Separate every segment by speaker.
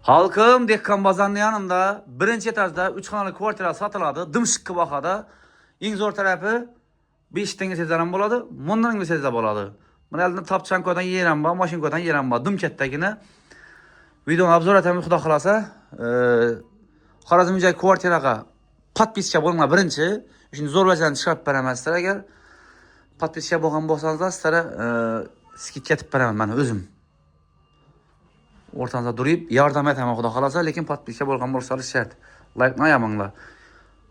Speaker 1: Halkım Dehqon bozorining yanında birinchi etajda 3 xonali kvartira sotiladi. Dimshiqqa bahada. Eng zo'r tarafi 5 tanga sezaram bo'ladi. Bundan sezsa bo'ladi. Mana elimda topchankodan yeram bor, mashinkodan yeram bor. Dim kattagina. Video obzor etamiz xudo xolasa. Xorazmiyga kvartiraga podpiska bo'linglar birinchi. Shuni zo'r vajadan chiqarib beraman sizlar agar podpiska bo'lgan bo'lsangiz sizlarga skidka etib beraman men o'zim. O'rtanizda durib yordam etaman xudo xolasa, lekin podpiska bo'lgan bo'lsangiz shart. Like qo'yamanglar.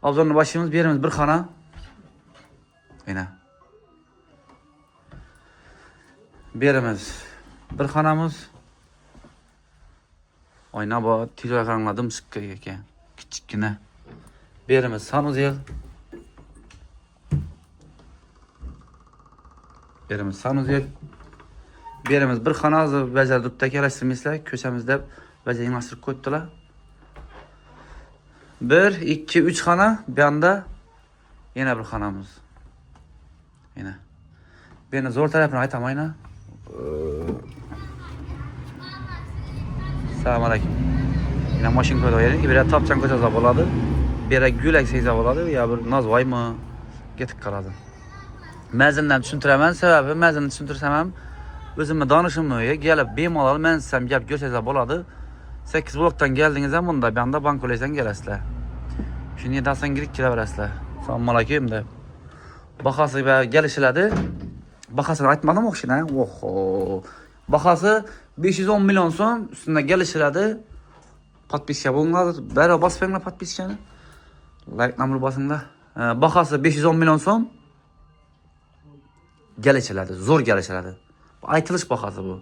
Speaker 1: Obzorni boshimiz beramiz bir xona. Mana. Beramiz. Bir xonamiz. Oyna bor, tezroq qarangladim chiqqa ekan. Kichikgina. Beramiz sanuzel. Beramiz sanuzel. Beramiz bir xona hozir bajaribdi kelishtirmaysizlar, ko'chamizda bajaringlashtirib qo'yibdilar. 1, 2, 3 xona, bu yerda yana bir xonamiz. Yana. Beni zo'r tarafini aytaman ayna. Assalomu alaykum. Yana mashina qo'ydik, bir topchan ko'chada bo'ladi. Bir gulak seyza bo'ladi, ya bir nozvoymi ketib qoladi. Mazindan tushuntiraman, sababi mazinni tushuntirsam ham o'zimni donishimga kelib bemalol men sizam gap ko'rsatsa bo'ladi. 8 blokdan keldingiz ham bunda bu yerda bankolaysan kelasizlar. Shuni yetasan kirib kelaverasizlar. Assalomu alaykum deb. Bahasi kelishiladi. Bahasini aytmadim o'xshina. Oho. Bahasi 510 million so'm ustida kelishiladi. Podpiska bo'linglar, bari bosinglar podpiskani. Like nomeri bosinglar. Bahasi 510 million so'm kelishiladi, zo'r kelishiladi. Aytilish bahasi bu.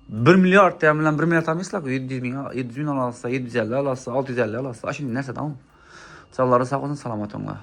Speaker 1: 1 milliard ham bilan 1 milliard emaslar, 700 ming olsa, 750 olsa, 650 olsa, ashunday narsadan. Sog'lari sog' bo'lsin, salomat bo'linglar.